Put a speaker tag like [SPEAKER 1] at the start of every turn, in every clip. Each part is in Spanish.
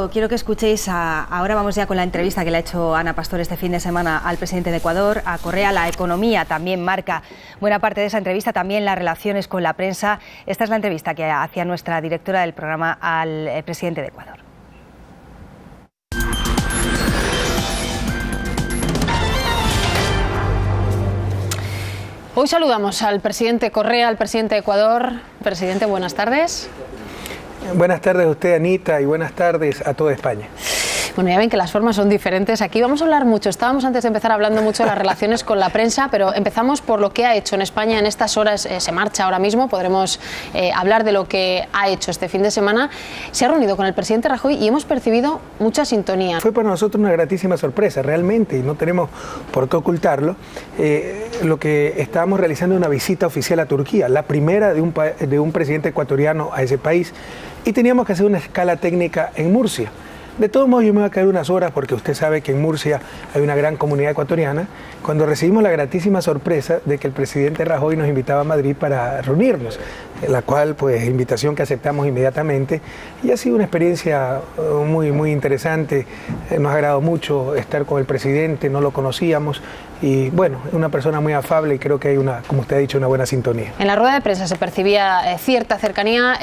[SPEAKER 1] quiero que escuchéis, ahora vamos ya con la entrevista que le ha hecho Ana Pastor este fin de semana al presidente de Ecuador, a Correa. La economía también marca buena parte de esa entrevista, también las relaciones con la prensa. Esta es la entrevista que hacía nuestra directora del programa al presidente de Ecuador.
[SPEAKER 2] Hoy saludamos al presidente Correa, al presidente de Ecuador. Presidente, buenas tardes.
[SPEAKER 3] Buenas tardes a usted, Anita, y buenas tardes a toda España.
[SPEAKER 2] Bueno, ya ven que las formas son diferentes. Aquí vamos a hablar mucho. Estábamos antes de empezar hablando mucho de las relaciones con la prensa, pero empezamos por lo que ha hecho en España en estas horas. Se marcha ahora mismo, podremos hablar de lo que ha hecho este fin de semana. Se ha reunido con el presidente Rajoy y hemos percibido mucha sintonía.
[SPEAKER 3] Fue para nosotros una gratísima sorpresa, realmente, y no tenemos por qué ocultarlo. Lo que estábamos realizando una visita oficial a Turquía, la primera de un presidente ecuatoriano a ese país, y teníamos que hacer una escala técnica en Murcia. De todos modos, yo me voy a quedar unas horas porque usted sabe que en Murcia hay una gran comunidad ecuatoriana, cuando recibimos la gratísima sorpresa de que el presidente Rajoy nos invitaba a Madrid para reunirnos, la cual, pues, invitación que aceptamos inmediatamente, y ha sido una experiencia muy interesante. Nos ha agradado mucho estar con el presidente, no lo conocíamos, y bueno, es una persona muy afable y creo que hay una, como usted ha dicho, una buena sintonía.
[SPEAKER 2] En la rueda de prensa se percibía cierta cercanía.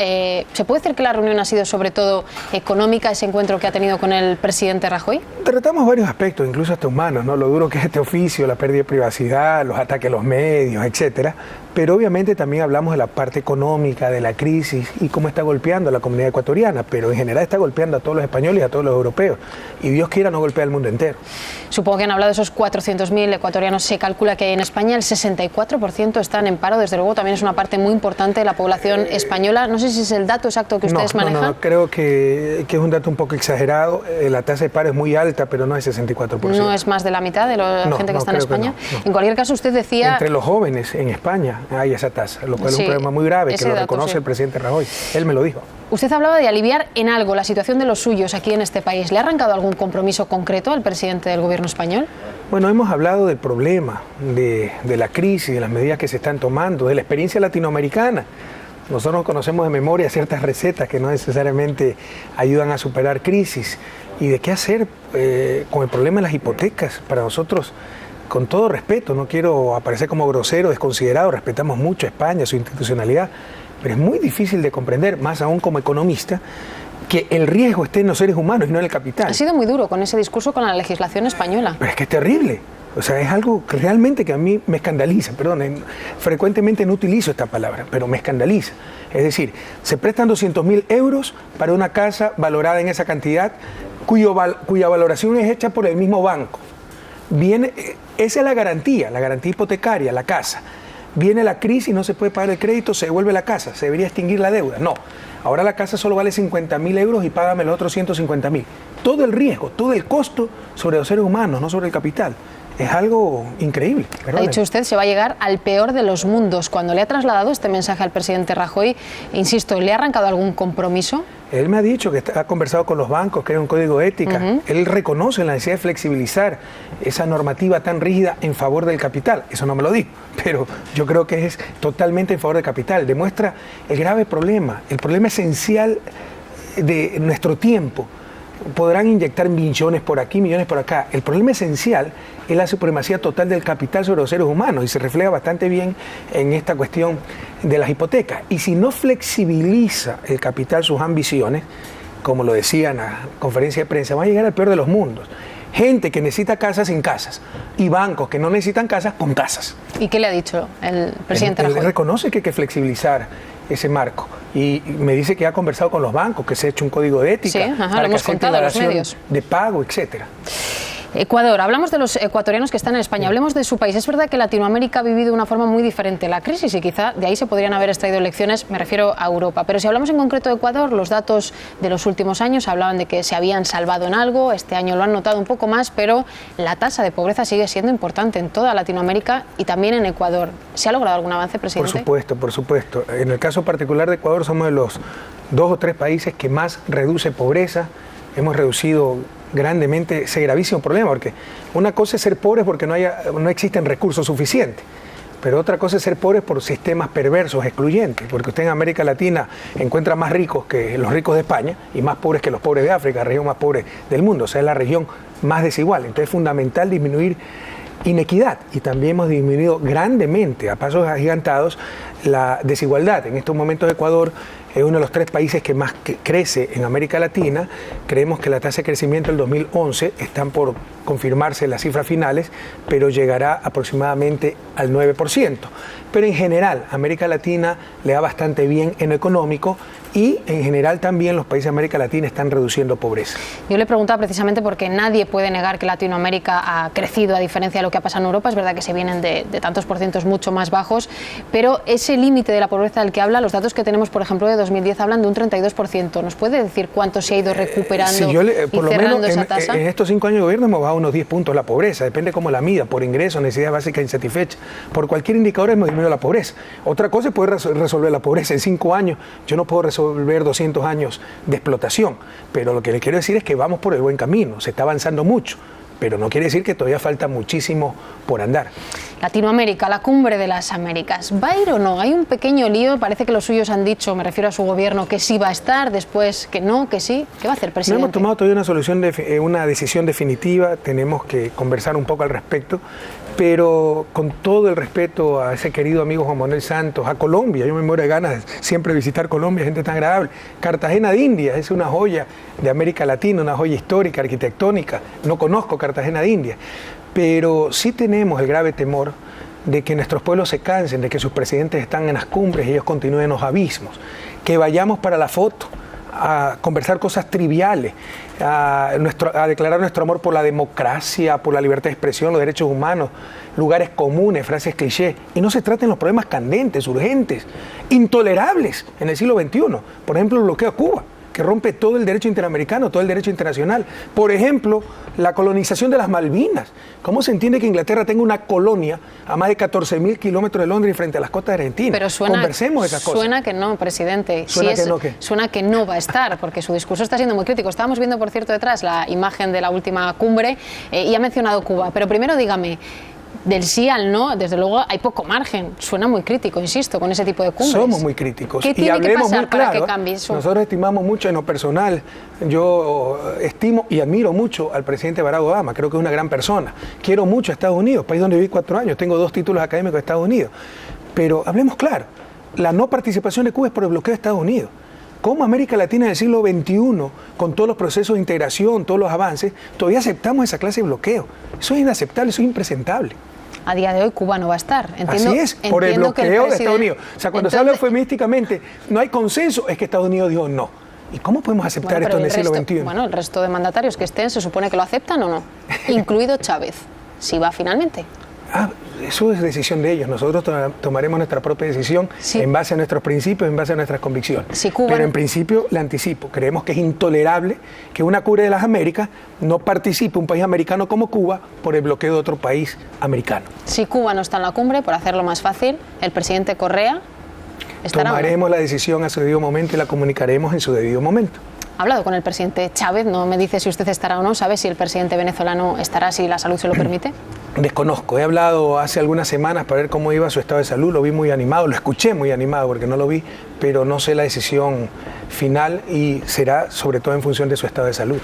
[SPEAKER 2] ¿Se puede decir que la reunión ha sido sobre todo económica, ese encuentro que ha tenido con el presidente Rajoy?
[SPEAKER 3] Tratamos varios aspectos, incluso hasta humanos, ¿no? Lo duro que es este oficio, la pérdida de privacidad, los ataques a los medios, etcétera. Pero obviamente también hablamos de la parte económica, de la crisis y cómo está golpeando a la comunidad ecuatoriana, pero en general está golpeando a todos los españoles y a todos los europeos. Y Dios quiera no golpea al mundo entero.
[SPEAKER 2] Supongo que han hablado de esos 400.000 ecuatorianos. Se calcula que en España el 64% están en paro. Desde luego también es una parte muy importante de la población española. No sé si es el dato exacto que ustedes manejan.
[SPEAKER 3] No, creo que es un dato un poco exagerado. La tasa de paro es muy alta, pero no es 64%.
[SPEAKER 2] ¿No es más de la mitad de la gente que está en España?
[SPEAKER 3] No.
[SPEAKER 2] En cualquier caso, usted decía...
[SPEAKER 3] Entre los jóvenes en España hay esa tasa, lo cual es un problema muy grave, que lo reconoce el presidente Rajoy. Él me lo dijo.
[SPEAKER 2] Usted hablaba de aliviar en algo la situación de los suyos aquí en este país. ¿Le ha arrancado algún compromiso concreto al presidente del gobierno español?
[SPEAKER 3] Bueno, hemos hablado del problema, de la crisis, de las medidas que se están tomando, de la experiencia latinoamericana. Nosotros conocemos de memoria ciertas recetas que no necesariamente ayudan a superar crisis. Y de qué hacer con el problema de las hipotecas. Para nosotros, con todo respeto, no quiero aparecer como grosero, desconsiderado, respetamos mucho a España, su institucionalidad, pero es muy difícil de comprender, más aún como economista, que el riesgo esté en los seres humanos y no en el capital.
[SPEAKER 2] Ha sido muy duro con ese discurso con la legislación española.
[SPEAKER 3] Pero es que es terrible. O sea, es algo que realmente que a mí me escandaliza. Perdón, frecuentemente no utilizo esta palabra, pero me escandaliza. Es decir, se prestan 200.000 euros para una casa valorada en esa cantidad, cuya valoración es hecha por el mismo banco. Esa es la garantía hipotecaria, la casa. Viene la crisis, no se puede pagar el crédito, se devuelve la casa, se debería extinguir la deuda. No, ahora la casa solo vale 50.000 euros y págame los otros 150.000. Todo el riesgo, todo el costo sobre los seres humanos, no sobre el capital. Es algo increíble.
[SPEAKER 2] Ha dicho usted, se va a llegar al peor de los mundos. Cuando le ha trasladado este mensaje al presidente Rajoy, insisto, ¿le ha arrancado algún compromiso?
[SPEAKER 3] Él me ha dicho que ha conversado con los bancos, que hay un código de ética. Él reconoce la necesidad de flexibilizar esa normativa tan rígida en favor del capital. Eso no me lo dijo, pero yo creo que es totalmente en favor del capital. Demuestra el grave problema, el problema esencial de nuestro tiempo. Podrán inyectar millones por aquí, millones por acá. El problema esencial es la supremacía total del capital sobre los seres humanos y se refleja bastante bien en esta cuestión de las hipotecas. Y si no flexibiliza el capital sus ambiciones, como lo decía en la conferencia de prensa, va a llegar al peor de los mundos. Gente que necesita casas sin casas y bancos que no necesitan casas con casas.
[SPEAKER 2] ¿Y qué le ha dicho el presidente Rajoy?
[SPEAKER 3] Él reconoce que hay que flexibilizar ese marco y me dice que ha conversado con los bancos, que se ha hecho un código de ética,
[SPEAKER 2] sí, para lo hemos contado a los medios,
[SPEAKER 3] de pago, etcétera.
[SPEAKER 2] Ecuador, hablamos de los ecuatorianos que están en España, hablemos de su país. Es verdad que Latinoamérica ha vivido de una forma muy diferente la crisis y quizá de ahí se podrían haber extraído lecciones, me refiero a Europa. Pero si hablamos en concreto de Ecuador, los datos de los últimos años hablaban de que se habían salvado en algo, este año lo han notado un poco más, pero la tasa de pobreza sigue siendo importante en toda Latinoamérica y también en Ecuador. ¿Se ha logrado algún avance, presidente?
[SPEAKER 3] Por supuesto. En el caso particular de Ecuador somos de los 2 o 3 países que más reduce pobreza. Hemos reducido grandemente ese gravísimo problema, porque una cosa es ser pobres porque no existen recursos suficientes. pero otra cosa es ser pobres por sistemas perversos, excluyentes, porque usted en América Latina encuentra más ricos que los ricos de España y más pobres que los pobres de África, la región más pobre del mundo, o sea, es la región más desigual. Entonces es fundamental disminuir inequidad, y también hemos disminuido grandemente, a pasos agigantados, la desigualdad. En estos momentos Ecuador es uno de los 3 países que más crece en América Latina. Creemos que la tasa de crecimiento del 2011, están por confirmarse las cifras finales, pero llegará aproximadamente al 9%. Pero en general, América Latina le va bastante bien en lo económico, y en general también los países de América Latina están reduciendo pobreza.
[SPEAKER 2] Yo le preguntaba precisamente porque nadie puede negar que Latinoamérica ha crecido a diferencia de lo que ha pasado en Europa. Es verdad que se vienen de tantos porcientos mucho más bajos, pero ese límite de la pobreza del que habla, los datos que tenemos, por ejemplo, de 2010 hablan de un 32%. ¿Nos puede decir cuánto se ha ido recuperando
[SPEAKER 3] por
[SPEAKER 2] y cerrando esa tasa?
[SPEAKER 3] En estos 5 años de gobierno hemos bajado unos 10 puntos la pobreza, depende cómo la mida, por ingresos, necesidades básicas insatisfechas, por cualquier indicador hemos disminuido la pobreza. Otra cosa es poder resolver la pobreza en 5 años. Yo no puedo resolver 200 años de explotación, pero lo que le quiero decir es que vamos por el buen camino, se está avanzando mucho, pero no quiere decir que todavía falta muchísimo por andar.
[SPEAKER 2] Latinoamérica, la cumbre de las Américas, ¿va a ir o no? Hay un pequeño lío, parece que los suyos han dicho, me refiero a su gobierno, que sí va a estar, después que no, que sí. ¿Qué va a hacer, presidente?
[SPEAKER 3] No hemos tomado todavía una decisión definitiva, tenemos que conversar un poco al respecto, pero con todo el respeto a ese querido amigo Juan Manuel Santos, a Colombia, yo me muero de ganas de siempre visitar Colombia, gente tan agradable. Cartagena de Indias es una joya de América Latina, una joya histórica, arquitectónica. No conozco Cartagena de Indias, pero sí tenemos el grave temor de que nuestros pueblos se cansen, de que sus presidentes están en las cumbres y ellos continúen en los abismos, que vayamos para la foto, a conversar cosas triviales, a declarar nuestro amor por la democracia, por la libertad de expresión, los derechos humanos, lugares comunes, frases cliché, y no se traten los problemas candentes, urgentes, intolerables en el siglo XXI. Por ejemplo, el bloqueo a Cuba, que rompe todo el derecho interamericano, todo el derecho internacional. Por ejemplo, la colonización de las Malvinas. ¿Cómo se entiende que Inglaterra tenga una colonia a más de 14.000 kilómetros de Londres y frente a las costas de Argentina?
[SPEAKER 2] Pero
[SPEAKER 3] conversemos esas cosas.
[SPEAKER 2] Suena que no, presidente.
[SPEAKER 3] ¿Suena que no qué?
[SPEAKER 2] Suena que no va a estar, porque su discurso está siendo muy crítico. Estábamos viendo, por cierto, detrás la imagen de la última cumbre y ha mencionado Cuba. Pero primero dígame, del sí al no, desde luego hay poco margen. Suena muy crítico, insisto, con ese tipo de cumbres.
[SPEAKER 3] Somos muy críticos.
[SPEAKER 2] ¿Qué tiene que pasar para que cambie eso?
[SPEAKER 3] Nosotros estimamos mucho en lo personal. Yo estimo y admiro mucho al presidente Barack Obama. Creo que es una gran persona. Quiero mucho a Estados Unidos, país donde viví 4 años. Tengo 2 títulos académicos de Estados Unidos. Pero hablemos claro. La no participación de Cuba es por el bloqueo de Estados Unidos. ¿Cómo América Latina del siglo XXI, con todos los procesos de integración, todos los avances, todavía aceptamos esa clase de bloqueo? Eso es inaceptable, eso es impresentable.
[SPEAKER 2] A día de hoy Cuba no va a estar.
[SPEAKER 3] Así es, por el bloqueo de Estados Unidos. O sea, cuando se habla eufemísticamente, no hay consenso, es que Estados Unidos dijo no. ¿Y cómo podemos aceptar esto en el siglo XXI?
[SPEAKER 2] Bueno, el resto de mandatarios que estén, ¿se supone que lo aceptan o no? Incluido Chávez, si va finalmente.
[SPEAKER 3] Eso es decisión de ellos. Nosotros tomaremos nuestra propia decisión en base a nuestros principios, en base a nuestras convicciones. Pero en principio le anticipo, creemos que es intolerable que una cumbre de las Américas no participe un país americano como Cuba por el bloqueo de otro país americano.
[SPEAKER 2] Si Cuba no está en la cumbre, por hacerlo más fácil, el presidente Correa estará.
[SPEAKER 3] Tomaremos la decisión a su debido momento y la comunicaremos en su debido momento.
[SPEAKER 2] Ha hablado con el presidente Chávez, no me dice si usted estará o no, ¿sabe si el presidente venezolano estará, si la salud se lo permite?
[SPEAKER 3] Desconozco, he hablado hace algunas semanas para ver cómo iba su estado de salud, lo vi muy animado, lo escuché muy animado porque no lo vi, pero no sé la decisión final y será sobre todo en función de su estado de salud.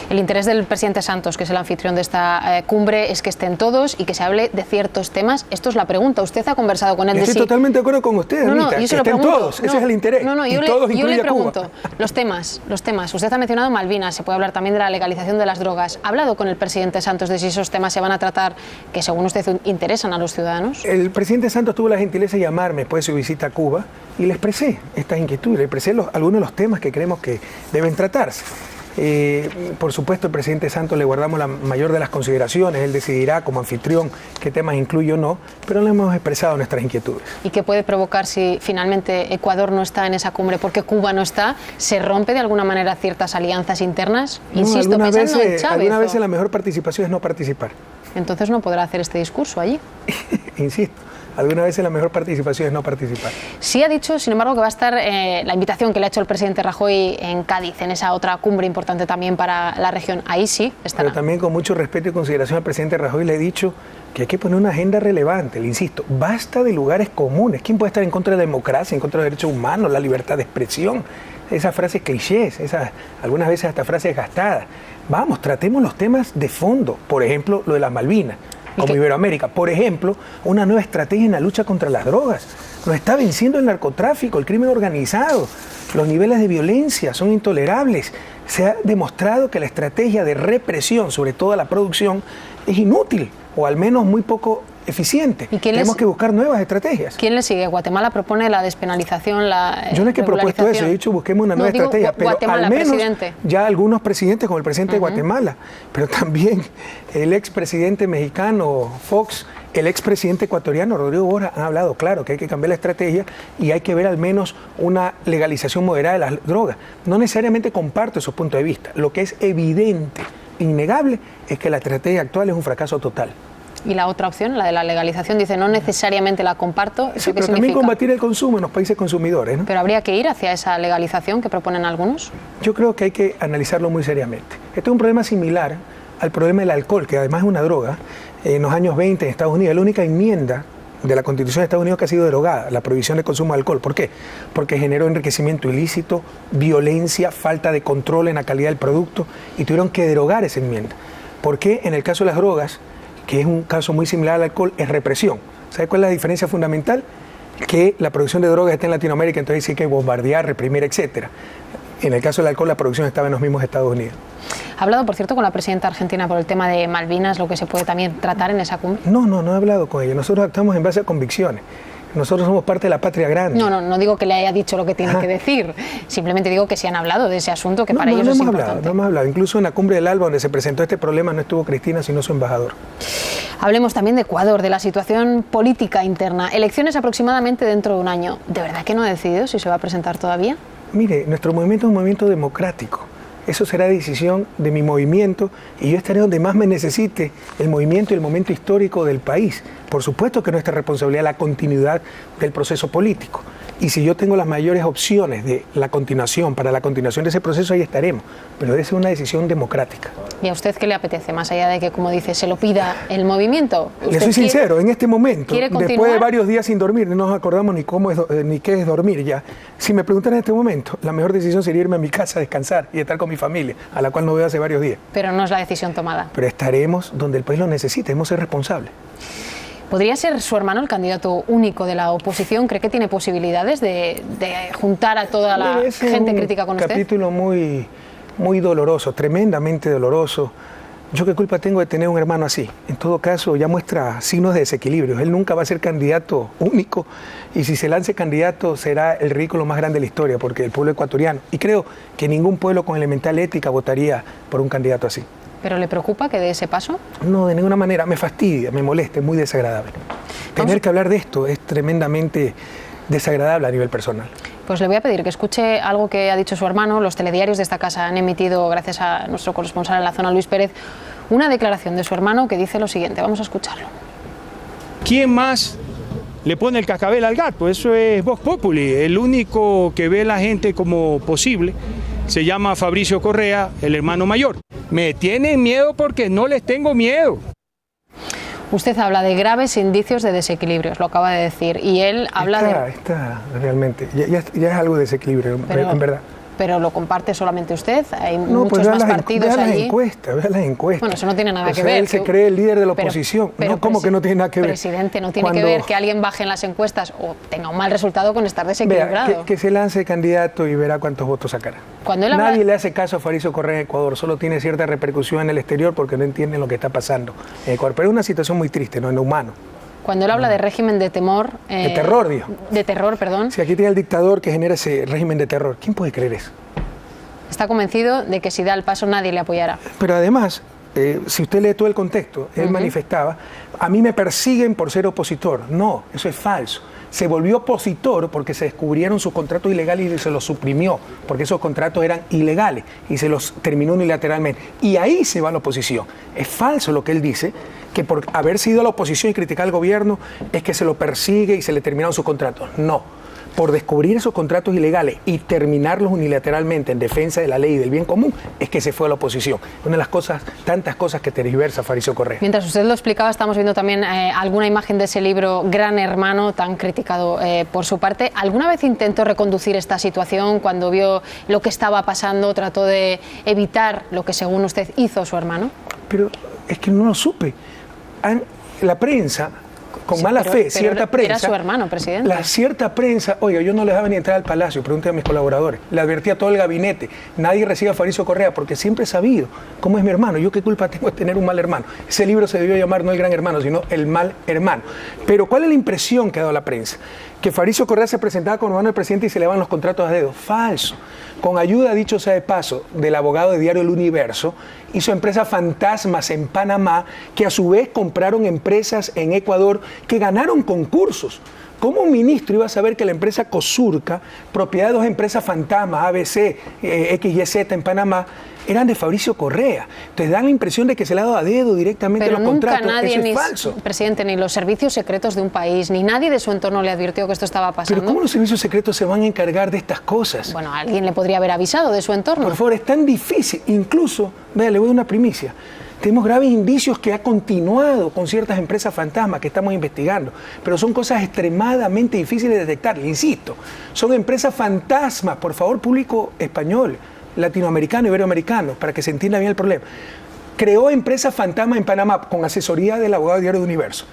[SPEAKER 2] El interés del presidente Santos, que es el anfitrión de esta cumbre, es que estén todos y que se hable de ciertos temas. Esto es la pregunta, ¿usted ha conversado con él de sí?
[SPEAKER 3] Estoy totalmente de acuerdo con usted, Anita, que estén todos, ese es el interés,
[SPEAKER 2] yo le pregunto, los temas, usted ha mencionado Malvinas, se puede hablar también de la legalización de las drogas. ¿Ha hablado con el presidente Santos de si esos temas se van a tratar que según usted interesan a los ciudadanos? El
[SPEAKER 3] presidente Santos tuvo la gentileza de llamarme después de su visita a Cuba y le expresé estas inquietudes, le expresé algunos de los temas que creemos que deben tratarse. Por supuesto, el presidente Santos le guardamos la mayor de las consideraciones, él decidirá como anfitrión qué temas incluye o no, pero le hemos expresado nuestras inquietudes.
[SPEAKER 2] ¿Y qué puede provocar si finalmente Ecuador no está en esa cumbre porque Cuba no está? ¿Se rompe de alguna manera ciertas alianzas internas? Insisto, pensando en Chávez.
[SPEAKER 3] Algunas veces la mejor participación es no participar.
[SPEAKER 2] Entonces no podrá hacer este discurso allí.
[SPEAKER 3] Insisto, algunas veces la mejor participación es no participar.
[SPEAKER 2] Sí ha dicho, sin embargo, que va a estar la invitación que le ha hecho el presidente Rajoy en Cádiz, en esa otra cumbre importante también para la región. Ahí sí estará.
[SPEAKER 3] Pero también con mucho respeto y consideración al presidente Rajoy le he dicho que hay que poner una agenda relevante. Le insisto, basta de lugares comunes. ¿Quién puede estar en contra de la democracia, en contra de los derechos humanos, la libertad de expresión? Esas frases clichés, algunas veces hasta frases gastadas. Vamos, tratemos los temas de fondo. Por ejemplo, lo de las Malvinas, como Iberoamérica. Por ejemplo, una nueva estrategia en la lucha contra las drogas. Nos está venciendo el narcotráfico, el crimen organizado. Los niveles de violencia son intolerables. Se ha demostrado que la estrategia de represión, sobre todo la producción, es inútil o al menos muy poco eficiente. Tenemos que buscar nuevas estrategias.
[SPEAKER 2] ¿Quién le sigue? Guatemala propone la despenalización, la
[SPEAKER 3] Yo no es que he propuesto eso, he dicho busquemos una nueva estrategia, pero
[SPEAKER 2] Guatemala,
[SPEAKER 3] al menos
[SPEAKER 2] presidente.
[SPEAKER 3] Ya algunos presidentes, como el presidente de Guatemala, pero también el expresidente mexicano Fox, el expresidente ecuatoriano Rodrigo Borja han hablado claro que hay que cambiar la estrategia y hay que ver al menos una legalización moderada de las drogas. No necesariamente comparto esos puntos de vista. Lo que es evidente, innegable, es que la estrategia actual es un fracaso total.
[SPEAKER 2] Y la otra opción, la de la legalización, dice no necesariamente la comparto.
[SPEAKER 3] Sí, pero también combatir el consumo en los países consumidores, ¿no?
[SPEAKER 2] Pero habría que ir hacia esa legalización que proponen algunos.
[SPEAKER 3] Yo creo que hay que analizarlo muy seriamente. Este es un problema similar al problema del alcohol, que además es una droga. En los años 20 en Estados Unidos, la única enmienda de la Constitución de Estados Unidos que ha sido derogada, la prohibición de consumo de alcohol. ¿Por qué? Porque generó enriquecimiento ilícito, violencia, falta de control en la calidad del producto y tuvieron que derogar esa enmienda. ¿Por qué? En el caso de las drogas, que es un caso muy similar al alcohol, es represión. ¿Sabe cuál es la diferencia fundamental? Que la producción de drogas está en Latinoamérica, entonces sí hay que bombardear, reprimir, etcétera. En el caso del alcohol, la producción estaba en los mismos Estados Unidos.
[SPEAKER 2] ¿Ha hablado, por cierto, con la presidenta argentina por el tema de Malvinas, lo que se puede también tratar en esa cumbre?
[SPEAKER 3] No he hablado con ella. Nosotros actuamos en base a convicciones. Nosotros somos parte de la patria grande.
[SPEAKER 2] No digo que le haya dicho lo que tiene que decir. Simplemente digo que sí han hablado de ese asunto, que para ellos es importante.
[SPEAKER 3] No hemos hablado. Incluso en la cumbre del ALBA, donde se presentó este problema, no estuvo Cristina, sino su embajador.
[SPEAKER 2] Hablemos también de Ecuador, de la situación política interna. Elecciones aproximadamente dentro de un año. ¿De verdad que no ha decidido si se va a presentar todavía?
[SPEAKER 3] Mire, nuestro movimiento es un movimiento democrático. Eso será decisión de mi movimiento y yo estaré donde más me necesite el movimiento y el momento histórico del país. Por supuesto que nuestra responsabilidad es la continuidad del proceso político. Y si yo tengo las mayores opciones de la continuación, para la continuación de ese proceso, ahí estaremos. Pero debe ser una decisión democrática.
[SPEAKER 2] ¿Y a usted qué le apetece? Más allá de que, como dice, se lo pida el movimiento.
[SPEAKER 3] Le soy sincero, en este momento, después de varios días sin dormir, no nos acordamos ni qué es dormir ya. Si me preguntan en este momento, la mejor decisión sería irme a mi casa a descansar y estar con mi familia, a la cual no veo hace varios días.
[SPEAKER 2] Pero no es la decisión tomada.
[SPEAKER 3] Pero estaremos donde el país lo necesite, debemos ser responsables.
[SPEAKER 2] ¿Podría ser su hermano el candidato único de la oposición? ¿Cree que tiene posibilidades de juntar a toda la gente crítica con usted?
[SPEAKER 3] Es un capítulo muy doloroso, tremendamente doloroso. ¿Yo qué culpa tengo de tener un hermano así? En todo caso, ya muestra signos de desequilibrio. Él nunca va a ser candidato único y si se lance candidato será el ridículo más grande de la historia, porque el pueblo ecuatoriano, y creo que ningún pueblo con elemental ética votaría por un candidato así.
[SPEAKER 2] ¿Pero le preocupa que dé ese paso?
[SPEAKER 3] No, de ninguna manera. Me fastidia, me molesta, es muy desagradable. Tener que hablar de esto es tremendamente desagradable a nivel personal.
[SPEAKER 2] Pues le voy a pedir que escuche algo que ha dicho su hermano. Los telediarios de esta casa han emitido, gracias a nuestro corresponsal en la zona, Luis Pérez, una declaración de su hermano que dice lo siguiente. Vamos a escucharlo.
[SPEAKER 4] ¿Quién más le pone el cascabel al gato? Eso es Vox Populi. El único que ve a la gente como posible se llama Fabricio Correa, el hermano mayor. Me tienen miedo porque no les tengo miedo.
[SPEAKER 2] Usted habla de graves indicios de desequilibrios, lo acaba de decir, y él habla
[SPEAKER 3] Está realmente, ya es algo de desequilibrio, en verdad.
[SPEAKER 2] Pero lo comparte solamente usted, hay muchos más partidos allí.
[SPEAKER 3] Vea las encuestas.
[SPEAKER 2] Bueno, eso no tiene nada que ver.
[SPEAKER 3] Él se cree el líder de la oposición. No, ¿cómo que no tiene nada que ver?
[SPEAKER 2] Presidente, no tiene que ver que alguien baje en las encuestas o tenga un mal resultado con estar desequilibrado.
[SPEAKER 3] Vea, que se lance candidato y verá cuántos votos sacará. Nadie le hace caso a Fabricio Correa en Ecuador, solo tiene cierta repercusión en el exterior porque no entienden lo que está pasando en Ecuador. Pero es una situación muy triste, no es humano.
[SPEAKER 2] Cuando él habla de régimen de temor...
[SPEAKER 3] de terror, dijo.
[SPEAKER 2] De terror, perdón.
[SPEAKER 3] Si aquí tiene el dictador que genera ese régimen de terror, ¿quién puede creer eso?
[SPEAKER 2] Está convencido de que si da el paso nadie le apoyará.
[SPEAKER 3] Pero además, si usted lee todo el contexto, él manifestaba, a mí me persiguen por ser opositor. No, eso es falso. se volvió opositor porque se descubrieron sus contratos ilegales y se los suprimió, porque esos contratos eran ilegales y se los terminó unilateralmente. Y ahí se va a la oposición. Es falso lo que él dice, que por haber sido a la oposición y criticar al gobierno es que se lo persigue y se le terminaron sus contratos. No. Por descubrir esos contratos ilegales y terminarlos unilateralmente en defensa de la ley y del bien común, es que se fue a la oposición. Una de las cosas, tantas cosas que tergiversa Faricio Correa.
[SPEAKER 2] Mientras usted lo explicaba, estamos viendo también alguna imagen de ese libro Gran Hermano, tan criticado por su parte. ¿Alguna vez intentó reconducir esta situación cuando vio lo que estaba pasando, trató de evitar lo que según usted hizo su hermano?
[SPEAKER 3] Pero es que no lo supe. La prensa... con
[SPEAKER 2] sí,
[SPEAKER 3] mala fe, cierta prensa...
[SPEAKER 2] Era su hermano, presidente.
[SPEAKER 3] La cierta prensa, oiga, yo no les daba ni entrar al palacio, pregunté a mis colaboradores, le advertí a todo el gabinete, nadie recibe a Faricio Correa, porque siempre he sabido cómo es mi hermano, yo qué culpa tengo de tener un mal hermano. Ese libro se debió llamar no El Gran Hermano, sino El Mal Hermano. Pero ¿cuál es la impresión que ha dado la prensa? Que Faricio Correa se presentaba como hermano del presidente y se le daban los contratos a dedo. Falso. Con ayuda, dicho sea de paso, del abogado de Diario El Universo, hizo empresas fantasmas en Panamá que a su vez compraron empresas en Ecuador que ganaron concursos. ¿Cómo un ministro iba a saber que la empresa Cosurca, propiedad de dos empresas fantasmas, ABC, XYZ en Panamá, eran de Faricio Correa? Entonces dan la impresión de que se le ha dado a dedo directamente los contratos.
[SPEAKER 2] Pero nunca nadie,
[SPEAKER 3] eso es falso.
[SPEAKER 2] Presidente, ni los servicios secretos de un país, ni nadie de su entorno le advirtió que esto estaba pasando.
[SPEAKER 3] Pero ¿cómo los servicios secretos se van a encargar de estas cosas?
[SPEAKER 2] Bueno, alguien le podría haber avisado de su entorno.
[SPEAKER 3] Por favor, es tan difícil. Incluso, vea, le voy a dar una primicia. Tenemos graves indicios que ha continuado con ciertas empresas fantasmas que estamos investigando, pero son cosas extremadamente difíciles de detectar. Le insisto, son empresas fantasmas, por favor, público español, latinoamericano, iberoamericano, para que se entienda bien el problema. Creó empresas fantasmas en Panamá con asesoría del abogado de Diario del Universo.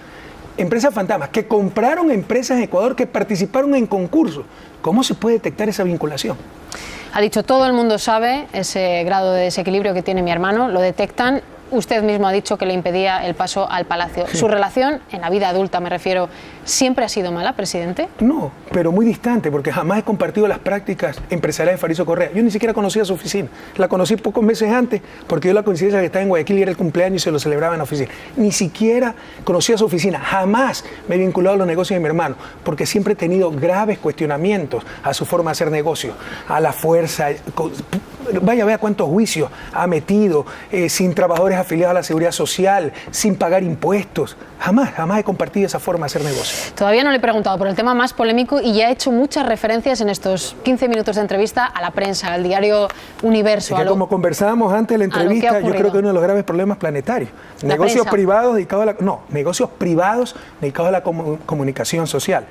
[SPEAKER 3] Empresas fantasmas que compraron empresas en Ecuador que participaron en concursos. ¿Cómo se puede detectar esa vinculación?
[SPEAKER 2] Ha dicho, todo el mundo sabe ese grado de desequilibrio que tiene mi hermano, lo detectan. Usted mismo ha dicho que le impedía el paso al Palacio. Sí. ¿Su relación, en la vida adulta me refiero, siempre ha sido mala, presidente?
[SPEAKER 3] No, pero muy distante, porque jamás he compartido las prácticas empresariales de Faricio Correa. Yo ni siquiera conocía su oficina. La conocí pocos meses antes, porque yo la coincidencia que estaba en Guayaquil y era el cumpleaños y se lo celebraba en la oficina. Ni siquiera conocía su oficina. Jamás me he vinculado a los negocios de mi hermano, porque siempre he tenido graves cuestionamientos a su forma de hacer negocios, a la fuerza. Vea cuántos juicios ha metido, sin trabajadores afiliados a la Seguridad Social, sin pagar impuestos. Jamás he compartido esa forma de hacer negocio.
[SPEAKER 2] Todavía no le he preguntado por el tema más polémico y ya he hecho muchas referencias en estos 15 minutos de entrevista a la prensa, al diario Universo.
[SPEAKER 3] Es que como conversábamos antes de la entrevista, yo creo que uno de los graves problemas planetarios. Negocios privados dedicados negocios privados dedicados a la comunicación social,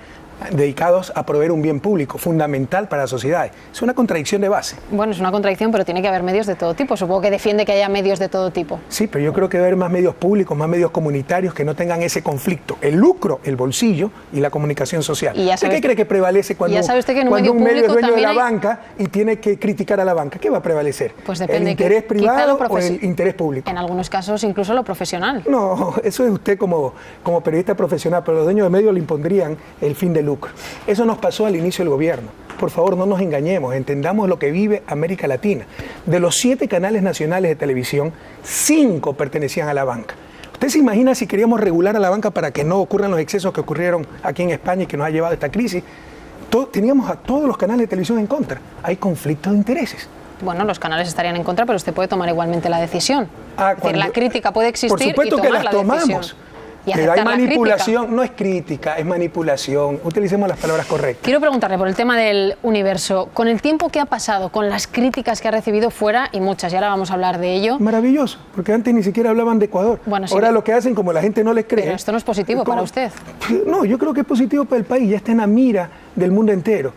[SPEAKER 3] dedicados a proveer un bien público fundamental para las sociedades. Es una contradicción de base.
[SPEAKER 2] Bueno, es una contradicción, pero tiene que haber medios de todo tipo. Supongo que defiende que haya medios de todo tipo.
[SPEAKER 3] Sí, pero yo creo que debe haber más medios públicos, más medios comunitarios que no tengan ese conflicto. El lucro, el bolsillo y la comunicación social. ¿Qué cree que prevalece cuando un medio es dueño de la banca y tiene que criticar a la banca? ¿Qué va a prevalecer?
[SPEAKER 2] Pues depende.
[SPEAKER 3] ¿El interés privado o el interés público?
[SPEAKER 2] En algunos casos incluso lo profesional.
[SPEAKER 3] No, eso es usted como periodista profesional, pero los dueños de medios le impondrían el fin de lucro. Eso nos pasó al inicio del gobierno. Por favor, no nos engañemos, entendamos lo que vive América Latina. De los 7 canales nacionales de televisión, 5 pertenecían a la banca. ¿Usted se imagina si queríamos regular a la banca para que no ocurran los excesos que ocurrieron aquí en España y que nos ha llevado a esta crisis? Teníamos a todos los canales de televisión en contra. Hay conflictos de intereses.
[SPEAKER 2] Bueno, los canales estarían en contra, pero usted puede tomar igualmente la decisión. Es decir, la crítica puede existir.
[SPEAKER 3] Por supuesto
[SPEAKER 2] y
[SPEAKER 3] que
[SPEAKER 2] tomar
[SPEAKER 3] las
[SPEAKER 2] la
[SPEAKER 3] tomamos.
[SPEAKER 2] Decisión.
[SPEAKER 3] Pero hay manipulación, no es crítica, es manipulación. Utilicemos las palabras correctas.
[SPEAKER 2] Quiero preguntarle por el tema del Universo. Con el tiempo que ha pasado, con las críticas que ha recibido fuera, y muchas, y ahora vamos a hablar de ello.
[SPEAKER 3] Maravilloso, porque antes ni siquiera hablaban de Ecuador. Bueno, sí, ahora lo que hacen, como la gente no les cree...
[SPEAKER 2] Pero esto no es positivo para usted.
[SPEAKER 3] No, yo creo que es positivo para el país, ya está en la mira del mundo entero.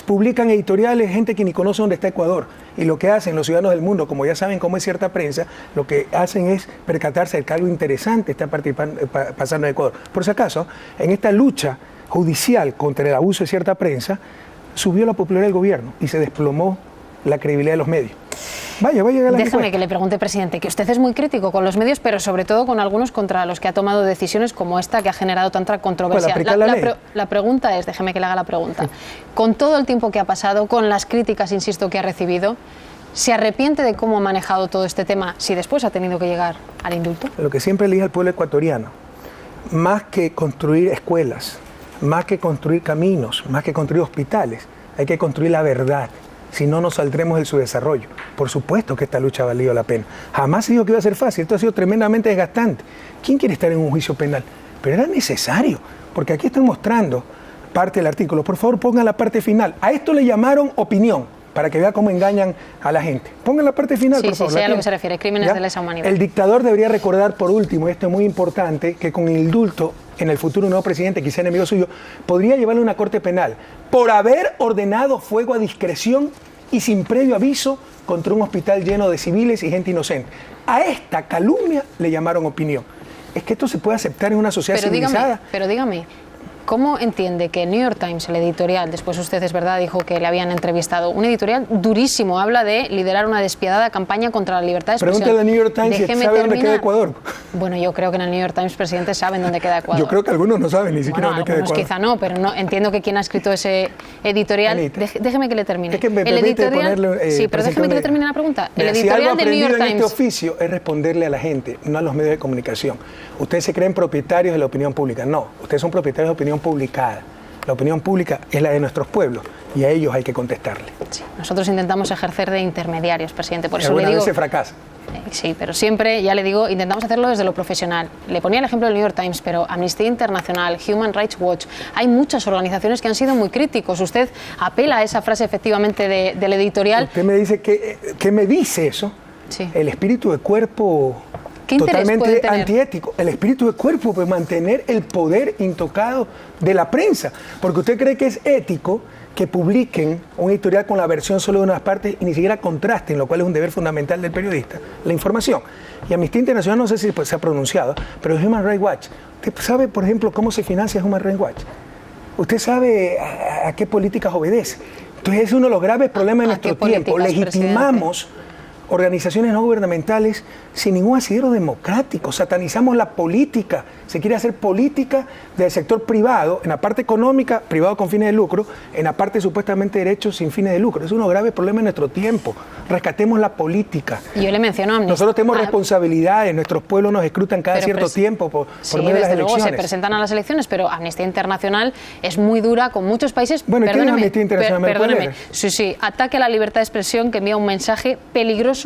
[SPEAKER 3] Publican editoriales, gente que ni conoce dónde está Ecuador. Y lo que hacen los ciudadanos del mundo, como ya saben cómo es cierta prensa, lo que hacen es percatarse de que algo interesante está pasando en Ecuador. Por si acaso, en esta lucha judicial contra el abuso de cierta prensa, subió la popularidad del gobierno y se desplomó la credibilidad de los medios. Vaya a la
[SPEAKER 2] Déjame que le pregunte, presidente, que usted es muy crítico con los medios, pero sobre todo con algunos contra los que ha tomado decisiones como esta que ha generado tanta controversia. La pregunta es, déjeme que le haga la pregunta, sí. Con todo el tiempo que ha pasado, con las críticas, insisto, que ha recibido, ¿se arrepiente de cómo ha manejado todo este tema si después ha tenido que llegar al indulto?
[SPEAKER 3] Lo que siempre le dije al pueblo ecuatoriano, más que construir escuelas, más que construir caminos, más que construir hospitales, hay que construir la verdad. Si no, nos saldremos de su desarrollo. Por supuesto que esta lucha ha valido la pena. Jamás se dijo que iba a ser fácil. Esto ha sido tremendamente desgastante. ¿Quién quiere estar en un juicio penal? Pero era necesario, porque aquí están mostrando parte del artículo. Por favor, pongan la parte final. A esto le llamaron opinión, para que vea cómo engañan a la gente. Pongan la parte final, por favor.
[SPEAKER 2] Sí, a lo que se refiere, crímenes de lesa humanidad.
[SPEAKER 3] El dictador debería recordar, por último, y esto es muy importante, que con el indulto en el futuro nuevo presidente, quizá enemigo suyo, podría llevarle a una corte penal por haber ordenado fuego a discreción y sin previo aviso contra un hospital lleno de civiles y gente inocente. A esta calumnia le llamaron opinión. Es que esto se puede aceptar en una sociedad civilizada.
[SPEAKER 2] Pero dígame, ¿cómo entiende que el New York Times, el editorial, después usted es verdad, dijo que le habían entrevistado, un editorial durísimo, habla de liderar una despiadada campaña contra la libertad de expresión?
[SPEAKER 3] Pregúntale al New York Times si sabe dónde queda Ecuador.
[SPEAKER 2] Bueno, yo creo que en el New York Times, presidente, saben dónde queda Ecuador.
[SPEAKER 3] Yo creo que algunos no saben ni siquiera dónde queda Ecuador.
[SPEAKER 2] Quizá no, pero no, entiendo que quien ha escrito ese editorial... Déjeme que le termine.
[SPEAKER 3] Es que me
[SPEAKER 2] el editorial,
[SPEAKER 3] ponerle,
[SPEAKER 2] sí, pero déjeme que le termine la pregunta. El
[SPEAKER 3] si
[SPEAKER 2] editorial
[SPEAKER 3] algo
[SPEAKER 2] del New York
[SPEAKER 3] en
[SPEAKER 2] Times...
[SPEAKER 3] este oficio es responderle a la gente, no a los medios de comunicación. Ustedes se creen propietarios de la opinión pública. No, ustedes son propietarios de opinión publicada. La opinión pública es la de nuestros pueblos y a ellos hay que contestarle.
[SPEAKER 2] Sí, nosotros intentamos ejercer de intermediarios, presidente. Por eso
[SPEAKER 3] le digo,
[SPEAKER 2] vez
[SPEAKER 3] se fracasa.
[SPEAKER 2] Sí, pero siempre, ya le digo, intentamos hacerlo desde lo profesional. Le ponía el ejemplo del New York Times, pero Amnistía Internacional, Human Rights Watch, hay muchas organizaciones que han sido muy críticos. Usted apela a esa frase efectivamente del editorial.
[SPEAKER 3] Usted me dice, ¿qué me dice eso?
[SPEAKER 2] Sí.
[SPEAKER 3] El espíritu de cuerpo... Totalmente antiético. El espíritu de cuerpo puede mantener el poder intocado de la prensa. Porque usted cree que es ético que publiquen un editorial con la versión solo de unas partes y ni siquiera contrasten, lo cual es un deber fundamental del periodista, la información. Y Amnistía Internacional, no sé si se ha pronunciado, pero Human Rights Watch. ¿Usted sabe, por ejemplo, cómo se financia Human Rights Watch? ¿Usted sabe a qué políticas obedece? Entonces es uno de los graves problemas de nuestro tiempo. Legitimamos organizaciones no gubernamentales sin ningún asidero democrático. Satanizamos la política. Se quiere hacer política del sector privado, en la parte económica, privado con fines de lucro, en la parte supuestamente derechos sin fines de lucro. Es uno de los graves problemas de nuestro tiempo. Rescatemos la política.
[SPEAKER 2] Y yo le menciono a Amnistía.
[SPEAKER 3] Nosotros tenemos responsabilidades, nuestros pueblos nos escrutan cada cierto tiempo por medio de las elecciones.
[SPEAKER 2] Luego se presentan a las elecciones, pero Amnistía Internacional es muy dura con muchos países.
[SPEAKER 3] Bueno, ¿qué es Amnistía Internacional?
[SPEAKER 2] Perdóneme. Sí, ataque a la libertad de expresión que envía un mensaje peligroso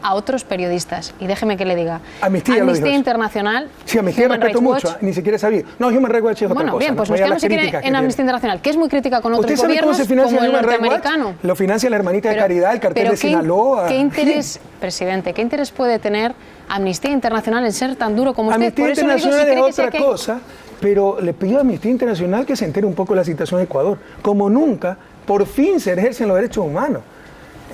[SPEAKER 2] a otros periodistas. Y déjeme que le diga, Amnistía Internacional...
[SPEAKER 3] Sí, Amnistía respeto mucho, ni siquiera sabía. No, Human Rights Watch es otra cosa.
[SPEAKER 2] Bien, pues nos quedamos en Amnistía Internacional, que es muy crítica con otros gobiernos, como el norteamericano.
[SPEAKER 3] Lo financia la hermanita de Caridad, el cartel de Sinaloa.
[SPEAKER 2] ¿Qué interés, presidente, qué interés puede tener Amnistía Internacional en ser tan duro como usted?
[SPEAKER 3] Amnistía Internacional es otra cosa, pero le pido a Amnistía Internacional que se entere un poco de la situación de Ecuador. Como nunca, por fin se ejercen los derechos humanos.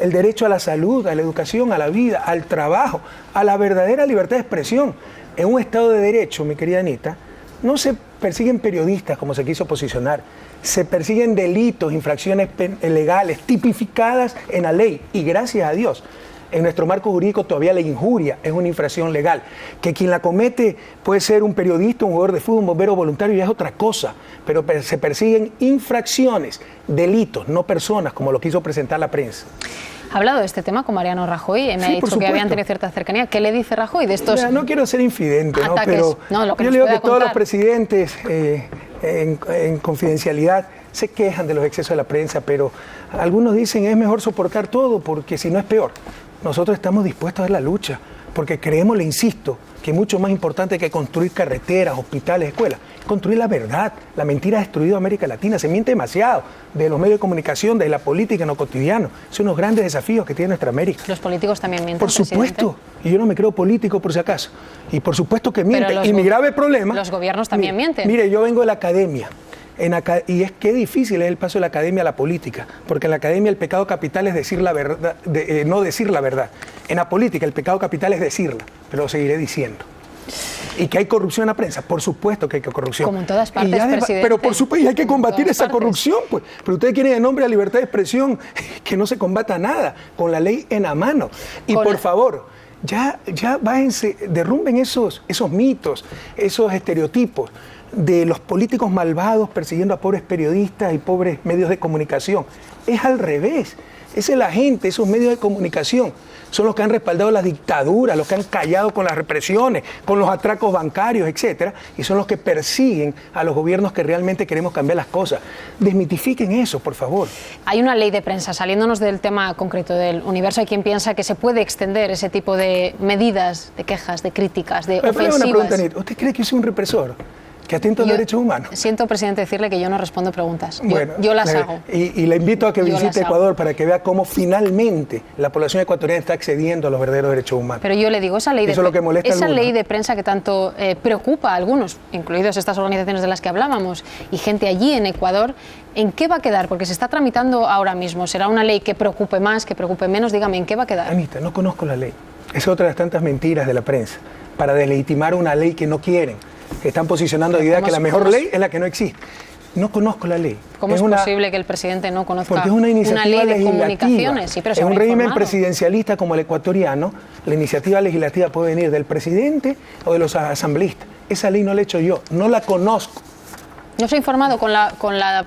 [SPEAKER 3] El derecho a la salud, a la educación, a la vida, al trabajo, a la verdadera libertad de expresión. En un Estado de Derecho, mi querida Anita, no se persiguen periodistas como se quiso posicionar, se persiguen delitos, infracciones legales, tipificadas en la ley. Y gracias a Dios, en nuestro marco jurídico todavía la injuria es una infracción legal. Que quien la comete puede ser un periodista, un jugador de fútbol, un bombero voluntario, ya es otra cosa. Pero se persiguen infracciones, delitos, no personas, como lo quiso presentar la prensa.
[SPEAKER 2] ¿Ha hablado de este tema con Mariano Rajoy? Me ha dicho que habían tenido cierta cercanía. ¿Qué le dice Rajoy de estos
[SPEAKER 3] no quiero ser infidente,
[SPEAKER 2] ataques,
[SPEAKER 3] pero yo le digo que todos los presidentes en confidencialidad se quejan de los excesos de la prensa, pero algunos dicen es mejor soportar todo porque si no es peor. Nosotros estamos dispuestos a dar la lucha porque creemos, le insisto, que es mucho más importante que construir carreteras, hospitales, escuelas, construir la verdad. La mentira ha destruido a América Latina, se miente demasiado de los medios de comunicación, de la política en lo cotidiano. Son los grandes desafíos que tiene nuestra América.
[SPEAKER 2] ¿Los políticos también mienten,
[SPEAKER 3] por supuesto,
[SPEAKER 2] presidente?
[SPEAKER 3] Y yo no me creo político por si acaso. Y por supuesto que mienten. Y mi grave problema...
[SPEAKER 2] Los gobiernos también mienten.
[SPEAKER 3] Mire, yo vengo de la academia. Y es que difícil es el paso de la academia a la política, porque en la academia el pecado capital es decir la verdad, no decir la verdad. En la política el pecado capital es decirla, pero lo seguiré diciendo. ¿Y que hay corrupción en la prensa? Por supuesto que hay corrupción.
[SPEAKER 2] Como en todas partes, presidente.
[SPEAKER 3] Pero por supuesto, y hay que combatir esa corrupción, pues. Pero ustedes quieren en nombre de la libertad de expresión que no se combata nada, con la ley en la mano. Y por favor, ya bájense, derrumben esos mitos, esos estereotipos de los políticos malvados persiguiendo a pobres periodistas y pobres medios de comunicación. Es al revés. Esa es la gente, esos medios de comunicación. Son los que han respaldado las dictaduras, los que han callado con las represiones, con los atracos bancarios, etcétera, y son los que persiguen a los gobiernos que realmente queremos cambiar las cosas. Desmitifiquen eso, por favor.
[SPEAKER 2] Hay una ley de prensa, saliéndonos del tema concreto del Universo, hay quien piensa que se puede extender ese tipo de medidas, de quejas, de críticas, de ofensivas.
[SPEAKER 3] Una pregunta, Anita. ¿Usted cree que yo soy un represor que atenta a los derechos humanos?
[SPEAKER 2] Siento, presidente, decirle que yo no respondo preguntas. Yo las hago.
[SPEAKER 3] Y le invito a que visite Ecuador para que vea cómo finalmente la población ecuatoriana está accediendo a los verdaderos derechos humanos.
[SPEAKER 2] Pero yo le digo, esa ley de prensa que tanto preocupa a algunos, incluidos estas organizaciones de las que hablábamos, y gente allí en Ecuador, ¿en qué va a quedar? Porque se está tramitando ahora mismo. ¿Será una ley que preocupe más, que preocupe menos? Dígame, ¿en qué va a quedar?
[SPEAKER 3] Anita, no conozco la ley. Es otra de las tantas mentiras de la prensa para deslegitimar una ley que no quieren. Están posicionando la idea que la mejor ley es la que no existe. No conozco la ley.
[SPEAKER 2] ¿Cómo es posible que el presidente no conozca
[SPEAKER 3] porque es una iniciativa
[SPEAKER 2] ley de comunicaciones? Sí, pero
[SPEAKER 3] en un régimen presidencialista como el ecuatoriano, la iniciativa legislativa puede venir del presidente o de los asambleístas. Esa ley no la he hecho yo, no la conozco.
[SPEAKER 2] ¿No se ha informado con la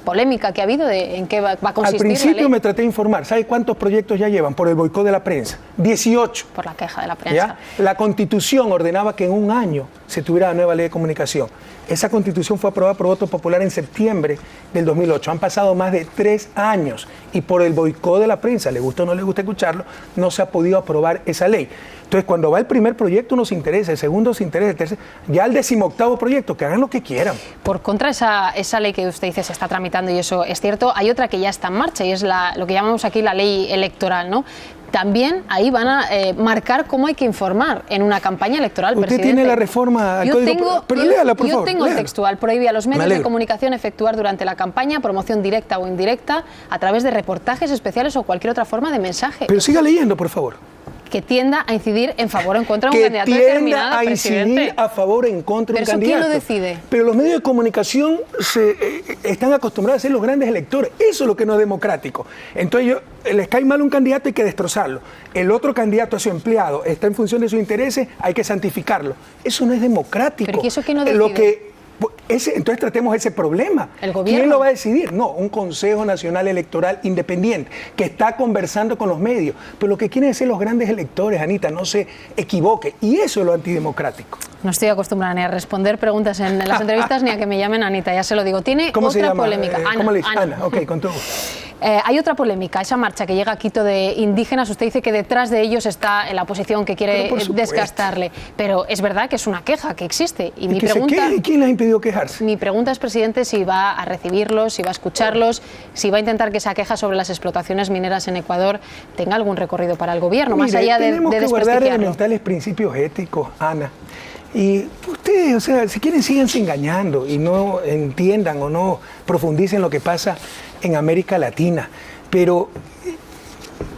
[SPEAKER 2] polémica que ha habido de en qué va a consistir?
[SPEAKER 3] Al principio me traté de informar. ¿Sabe cuántos proyectos ya llevan por el boicot de la prensa? 18.
[SPEAKER 2] Por la queja de la prensa.
[SPEAKER 3] ¿Ya? La Constitución ordenaba que en un año se tuviera la nueva ley de comunicación. Esa Constitución fue aprobada por voto popular en septiembre del 2008. Han pasado más de 3 años y por el boicot de la prensa, le gusta o no le gusta escucharlo, no se ha podido aprobar esa ley. Entonces, cuando va el primer proyecto, uno se interesa, el segundo se interesa, el tercero, ya el 18º proyecto, que hagan lo que quieran.
[SPEAKER 2] Por contra, esa ley que usted dice se está tramitando, y eso es cierto, hay otra que ya está en marcha, y es lo que llamamos aquí la ley electoral, ¿no? También ahí van a marcar cómo hay que informar en una campaña electoral.
[SPEAKER 3] Usted
[SPEAKER 2] presidente.
[SPEAKER 3] Tiene la reforma al código, pero léala, por favor.
[SPEAKER 2] Yo tengo el textual, prohíbe a los medios de comunicación efectuar durante la campaña promoción directa o indirecta a través de reportajes especiales o cualquier otra forma de mensaje.
[SPEAKER 3] Pero siga leyendo, por favor.
[SPEAKER 2] Que tienda a incidir en favor o en contra de un candidato determinado, presidente.
[SPEAKER 3] Que tienda a incidir a favor o en contra de un candidato.
[SPEAKER 2] ¿Pero quién lo decide?
[SPEAKER 3] Pero los medios de comunicación están acostumbrados a ser los grandes electores. Eso es lo que no es democrático. Entonces, les cae mal un candidato, hay que destrozarlo. El otro candidato a su empleado está en función de sus intereses, hay que santificarlo. Eso no es democrático.
[SPEAKER 2] ¿Pero eso quién lo decide?
[SPEAKER 3] Entonces tratemos ese problema.
[SPEAKER 2] ¿El gobierno?
[SPEAKER 3] ¿Quién lo va a decidir? No, un Consejo Nacional Electoral independiente que está conversando con los medios. Pero lo que quieren ser los grandes electores, Anita, no se equivoque. Y eso es lo antidemocrático.
[SPEAKER 2] No estoy acostumbrada ni a responder preguntas en las entrevistas ni a que me llamen Anita, ya se lo digo. Tiene otra polémica.
[SPEAKER 3] ¿Cómo le dice? Ana, ok, con todo.
[SPEAKER 2] Hay otra polémica, esa marcha que llega a Quito de indígenas, usted dice que detrás de ellos está la oposición que quiere desgastarle, pero es verdad que es una queja que existe. Y mi pregunta,
[SPEAKER 3] ¿quién les ha impedido quejarse?
[SPEAKER 2] Mi pregunta es, presidente, si va a recibirlos, si va a escucharlos, si va a intentar que esa queja sobre las explotaciones mineras en Ecuador tenga algún recorrido para el gobierno, más allá de
[SPEAKER 3] tenemos que guardar elementales principios éticos, Ana. Y ustedes, o sea, si quieren, síganse engañando y no entiendan o no profundicen lo que pasa en América Latina. Pero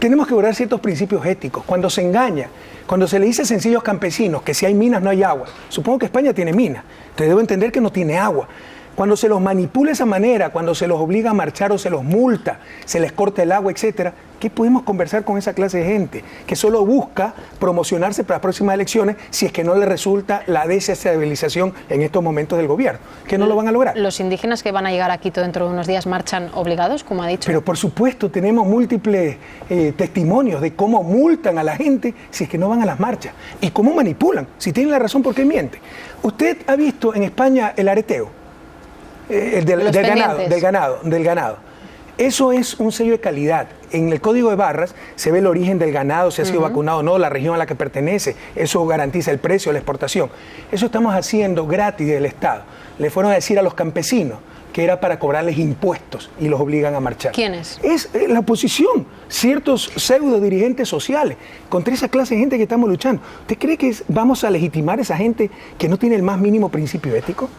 [SPEAKER 3] tenemos que guardar ciertos principios éticos. Cuando se engaña, cuando se le dice a sencillos campesinos que si hay minas no hay agua, supongo que España tiene minas, entonces debo entender que no tiene agua. Cuando se los manipula de esa manera, cuando se los obliga a marchar o se los multa, se les corta el agua, etcétera, ¿qué podemos conversar con esa clase de gente que solo busca promocionarse para las próximas elecciones si es que no le resulta la desestabilización en estos momentos del gobierno? Que no lo van a lograr.
[SPEAKER 2] ¿Los indígenas que van a llegar a Quito dentro de unos días marchan obligados, como ha dicho?
[SPEAKER 3] Pero por supuesto, tenemos múltiples testimonios de cómo multan a la gente si es que no van a las marchas y cómo manipulan. Si tienen la razón, ¿por qué mienten? ¿Usted ha visto en España el areteo? Del ganado. Eso es un sello de calidad. En el código de barras se ve el origen del ganado, si ha sido vacunado o no, la región a la que pertenece. Eso garantiza el precio de la exportación. Eso estamos haciendo gratis del Estado. Le fueron a decir a los campesinos que era para cobrarles impuestos y los obligan a marchar.
[SPEAKER 2] ¿Quiénes?
[SPEAKER 3] Es la oposición, ciertos pseudo dirigentes sociales, contra esa clase de gente que estamos luchando. ¿Usted cree que vamos a legitimar a esa gente que no tiene el más mínimo principio ético?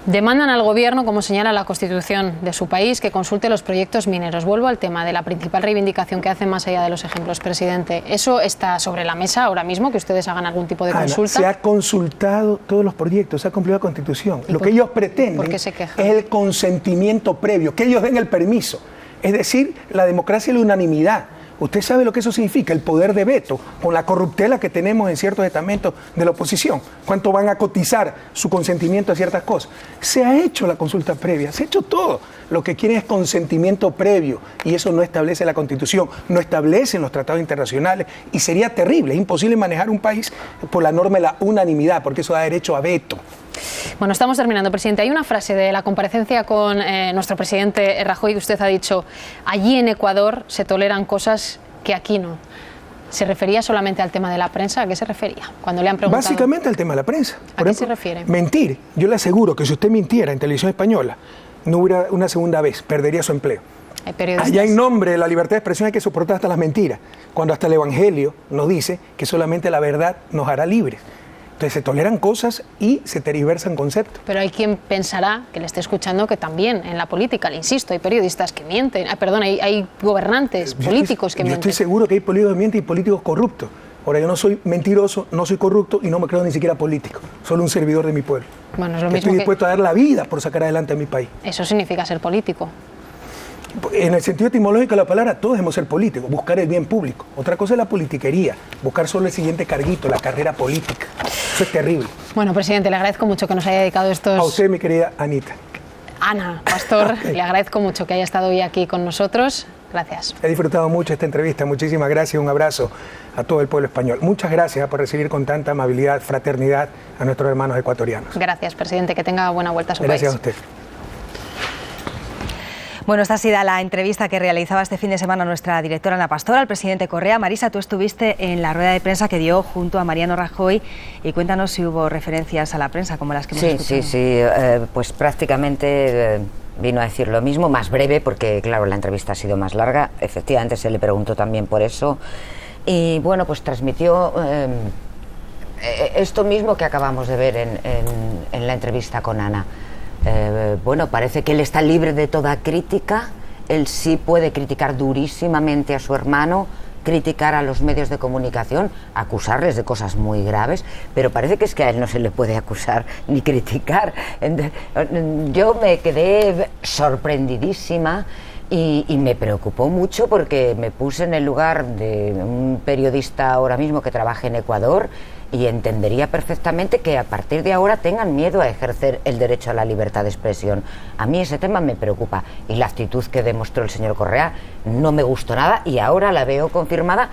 [SPEAKER 2] Demandan al gobierno, como señala la Constitución de su país, que consulte los proyectos mineros. Vuelvo al tema de la principal reivindicación que hacen más allá de los ejemplos, presidente. ¿Eso está sobre la mesa ahora mismo, que ustedes hagan algún tipo de consulta?
[SPEAKER 3] Se ha consultado todos los proyectos, se ha cumplido la Constitución. Lo que ellos pretenden es el consentimiento previo, que ellos den el permiso. Es decir, la democracia y la unanimidad. Usted sabe lo que eso significa, el poder de veto, con la corruptela que tenemos en ciertos estamentos de la oposición. ¿Cuánto van a cotizar su consentimiento a ciertas cosas? Se ha hecho la consulta previa, se ha hecho todo. Lo que quieren es consentimiento previo y eso no establece la Constitución, no establecen los tratados internacionales y sería terrible, es imposible manejar un país por la norma de la unanimidad, porque eso da derecho a veto.
[SPEAKER 2] Bueno, estamos terminando, presidente. Hay una frase de la comparecencia con nuestro presidente Rajoy que usted ha dicho: allí en Ecuador se toleran cosas que aquí no. ¿Se refería solamente al tema de la prensa? ¿A qué se refería cuando le han preguntado?
[SPEAKER 3] Básicamente al tema de la prensa.
[SPEAKER 2] ¿A qué se refiere?
[SPEAKER 3] Mentir. Yo le aseguro que si usted mintiera en Televisión Española, no hubiera una segunda vez, perdería su empleo. Allá en nombre de la libertad de expresión hay que soportar hasta las mentiras, cuando hasta el Evangelio nos dice que solamente la verdad nos hará libres. Entonces se toleran cosas y se tergiversan conceptos.
[SPEAKER 2] Pero hay quien pensará, que le esté escuchando, que también en la política, le insisto, hay periodistas que mienten, hay gobernantes políticos que mienten.
[SPEAKER 3] Yo estoy seguro que hay políticos que mienten y políticos corruptos. Ahora, yo no soy mentiroso, no soy corrupto y no me creo ni siquiera político. Solo un servidor de mi pueblo.
[SPEAKER 2] Bueno, es lo mismo
[SPEAKER 3] estoy dispuesto a dar la vida por sacar adelante a mi país.
[SPEAKER 2] Eso significa ser político.
[SPEAKER 3] En el sentido etimológico de la palabra, todos debemos ser políticos, buscar el bien público. Otra cosa es la politiquería, buscar solo el siguiente carguito, la carrera política. Eso es terrible.
[SPEAKER 2] Bueno, presidente, le agradezco mucho que nos haya dedicado estos...
[SPEAKER 3] A usted, mi querida Anita.
[SPEAKER 2] Ana Pastor, le agradezco mucho que haya estado hoy aquí con nosotros. Gracias.
[SPEAKER 3] He disfrutado mucho esta entrevista. Muchísimas gracias. Un abrazo a todo el pueblo español. Muchas gracias por recibir con tanta amabilidad, fraternidad a nuestros hermanos ecuatorianos.
[SPEAKER 2] Gracias, presidente. Que tenga buena vuelta a su
[SPEAKER 3] país. Gracias a usted.
[SPEAKER 1] Bueno, esta ha sido la entrevista que realizaba este fin de semana nuestra directora Ana Pastor al presidente Correa. Marisa, tú estuviste en la rueda de prensa que dio junto a Mariano Rajoy y cuéntanos si hubo referencias a la prensa como las que hemos escuchado.
[SPEAKER 5] Sí, pues prácticamente vino a decir lo mismo, más breve, porque claro, la entrevista ha sido más larga. Efectivamente se le preguntó también por eso y bueno, pues transmitió esto mismo que acabamos de ver en la entrevista con Ana. Bueno, parece que él está libre de toda crítica. Él sí puede criticar durísimamente a su hermano, criticar a los medios de comunicación, acusarles de cosas muy graves, pero parece que es que a él no se le puede acusar ni criticar. Yo me quedé sorprendidísima y me preocupó mucho porque me puse en el lugar de un periodista ahora mismo que trabaja en Ecuador y entendería perfectamente que a partir de ahora tengan miedo a ejercer el derecho a la libertad de expresión. A mí ese tema me preocupa y la actitud que demostró el señor Correa no me gustó nada y ahora la veo confirmada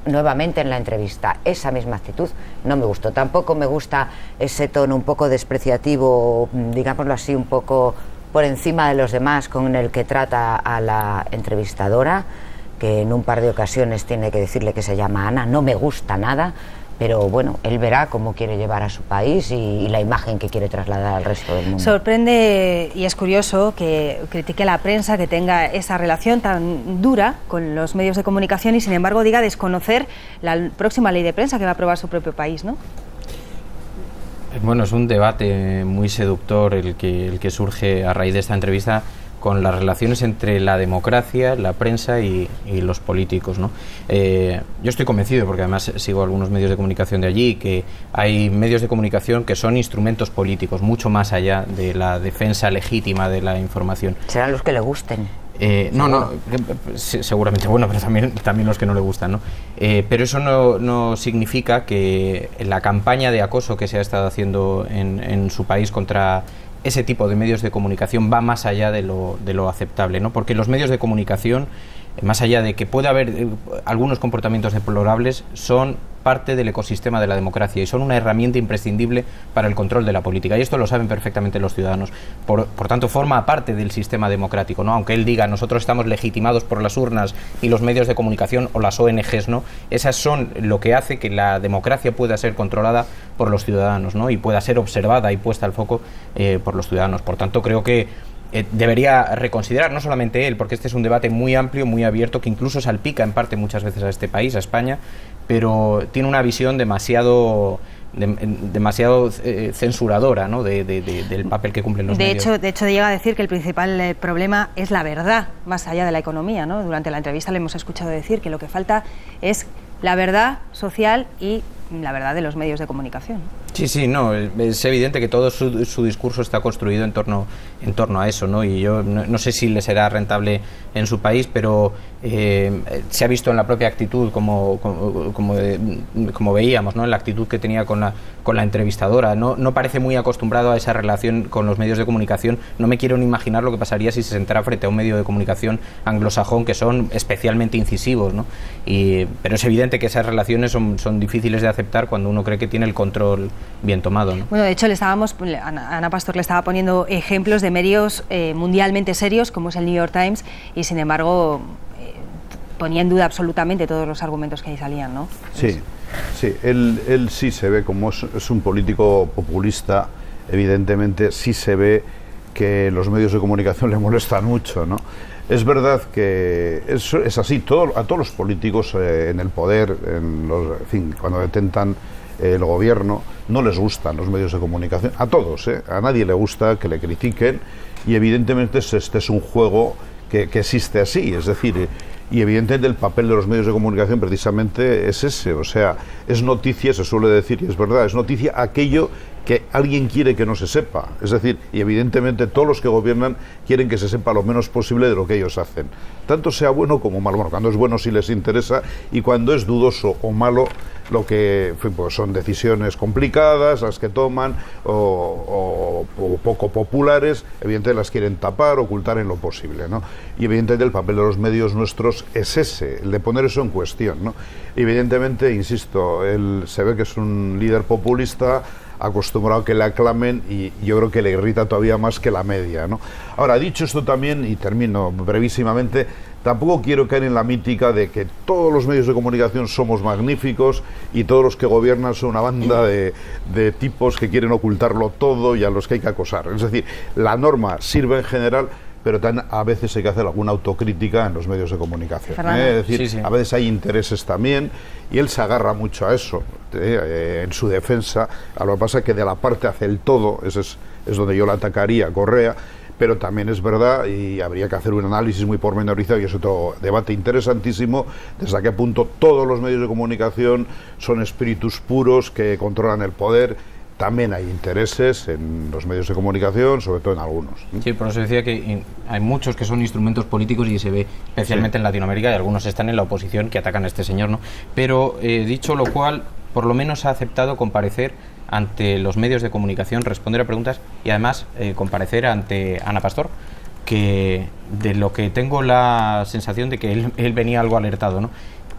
[SPEAKER 5] nuevamente en la entrevista. Esa misma actitud no me gustó. Tampoco me gusta ese tono un poco despreciativo, digámoslo así, un poco por encima de los demás con el que trata a la entrevistadora, que en un par de ocasiones tiene que decirle que se llama Ana. No me gusta nada. Pero bueno, él verá cómo quiere llevar a su país y la imagen que quiere trasladar al resto del mundo.
[SPEAKER 1] Sorprende y es curioso que critique a la prensa, que tenga esa relación tan dura con los medios de comunicación y sin embargo diga desconocer la próxima ley de prensa que va a aprobar su propio país, ¿no?
[SPEAKER 6] Bueno, es un debate muy seductor el que surge a raíz de esta entrevista con las relaciones entre la democracia, la prensa y los políticos, ¿no? Yo estoy convencido, porque además sigo algunos medios de comunicación de allí, que hay medios de comunicación que son instrumentos políticos, mucho más allá de la defensa legítima de la información.
[SPEAKER 5] Serán los que le gusten.
[SPEAKER 6] Seguramente, bueno, pero también los que no le gustan, ¿no? Pero eso no significa que la campaña de acoso que se ha estado haciendo en su país contra ese tipo de medios de comunicación va más allá de lo aceptable, ¿no? Porque los medios de comunicación, más allá de que pueda haber algunos comportamientos deplorables, son parte del ecosistema de la democracia y son una herramienta imprescindible para el control de la política, y esto lo saben perfectamente los ciudadanos. Por tanto, forma parte del sistema democrático, ¿no? Aunque él diga, nosotros estamos legitimados por las urnas y los medios de comunicación o las ONGs, ¿no? Esas son lo que hace que la democracia pueda ser controlada por los ciudadanos, ¿no? Y pueda ser observada y puesta al foco por los ciudadanos. Por tanto, creo que debería reconsiderar, no solamente él, porque este es un debate muy amplio, muy abierto, que incluso salpica en parte muchas veces a este país, a España, pero tiene una visión demasiado censuradora, ¿no? del papel que cumplen los medios.
[SPEAKER 1] De hecho, llega a decir que el principal problema es la verdad, más allá de la economía, ¿no? Durante la entrevista le hemos escuchado decir que lo que falta es la verdad social y la verdad de los medios de comunicación.
[SPEAKER 6] Sí, no, es evidente que todo su discurso está construido en torno a eso, ¿no? Y yo no sé si le será rentable en su país, pero Se ha visto en la propia actitud, como veíamos, ¿no? En la actitud que tenía con la entrevistadora. No parece muy acostumbrado a esa relación con los medios de comunicación. No me quiero ni imaginar lo que pasaría si se sentara frente a un medio de comunicación anglosajón, que son especialmente incisivos, ¿no? Pero es evidente que esas relaciones son difíciles de aceptar cuando uno cree que tiene el control bien tomado, ¿no?
[SPEAKER 1] Bueno, de hecho, Ana Pastor le estaba poniendo ejemplos de medios mundialmente serios, como es el New York Times, y sin embargo ponía en duda absolutamente todos los argumentos que ahí salían, ¿no?
[SPEAKER 7] Sí, él sí se ve como es un político populista, evidentemente sí se ve que los medios de comunicación le molestan mucho, ¿no? Es verdad que es así, a todos los políticos en el poder, en fin, cuando detentan el gobierno, no les gustan los medios de comunicación, a todos, a nadie le gusta que le critiquen, y evidentemente este es un juego que existe así, es decir, y evidentemente el papel de los medios de comunicación precisamente es ese, o sea, es noticia, se suele decir, y es verdad, es noticia aquello que alguien quiere que no se sepa, es decir, y evidentemente todos los que gobiernan quieren que se sepa lo menos posible de lo que ellos hacen, tanto sea bueno como malo. Bueno, cuando es bueno sí les interesa, y cuando es dudoso o malo, lo que pues son decisiones complicadas las que toman, o poco populares, evidentemente las quieren tapar, ocultar en lo posible, ¿no? Y evidentemente el papel de los medios nuestros es ese, el de poner eso en cuestión, ¿no? Evidentemente, insisto, él se ve que es un líder populista, acostumbrado a que le aclamen, y yo creo que le irrita todavía más que la media, ¿no? Ahora, dicho esto también, y termino brevísimamente, tampoco quiero caer en la mítica de que todos los medios de comunicación somos magníficos y todos los que gobiernan son una banda de tipos que quieren ocultarlo todo y a los que hay que acosar. Es decir, la norma sirve en general, pero también a veces hay que hacer alguna autocrítica en los medios de comunicación. Es decir, sí. A veces hay intereses también, y él se agarra mucho a eso, en su defensa. A lo que pasa es que de la parte hace el todo, ese es donde yo la atacaría a Correa, pero también es verdad, y habría que hacer un análisis muy pormenorizado, y es otro debate interesantísimo, desde qué punto todos los medios de comunicación son espíritus puros que controlan el poder. También hay intereses en los medios de comunicación, sobre todo en algunos.
[SPEAKER 6] Sí, por eso decía que hay muchos que son instrumentos políticos, y se ve especialmente en Latinoamérica, y algunos están en la oposición que atacan a este señor, ¿no? Pero dicho lo cual, por lo menos ha aceptado comparecer ante los medios de comunicación, responder a preguntas, y además comparecer ante Ana Pastor, que de lo que tengo la sensación de que él venía algo alertado, ¿no?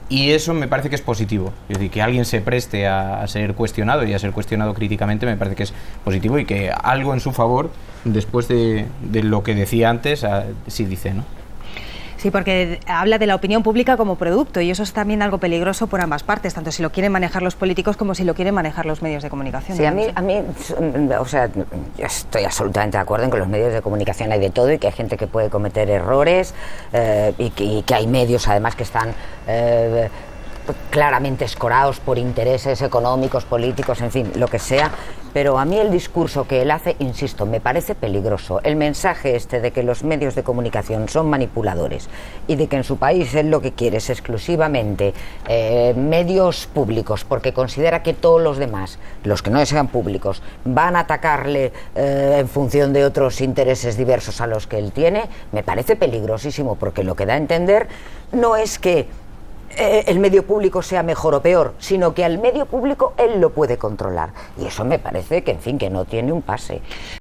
[SPEAKER 6] Y eso me parece que es positivo. Es decir, que alguien se preste a ser cuestionado, y a ser cuestionado críticamente, me parece que es positivo, y que algo en su favor, después de lo que decía antes, sí dice, ¿no?
[SPEAKER 1] Sí, porque habla de la opinión pública como producto, y eso es también algo peligroso por ambas partes, tanto si lo quieren manejar los políticos como si lo quieren manejar los medios de comunicación.
[SPEAKER 5] Sí, a mí, o sea, yo estoy absolutamente de acuerdo en que los medios de comunicación hay de todo, y que hay gente que puede cometer errores, y que hay medios además que están claramente escorados por intereses económicos, políticos, en fin, lo que sea. Pero a mí el discurso que él hace, insisto, me parece peligroso. El mensaje de que los medios de comunicación son manipuladores, y de que en su país él lo que quiere es exclusivamente medios públicos, porque considera que todos los demás, los que no sean públicos, van a atacarle en función de otros intereses diversos a los que él tiene, me parece peligrosísimo, porque lo que da a entender no es que el medio público sea mejor o peor, sino que al medio público él lo puede controlar, y eso me parece que, en fin, que no tiene un pase.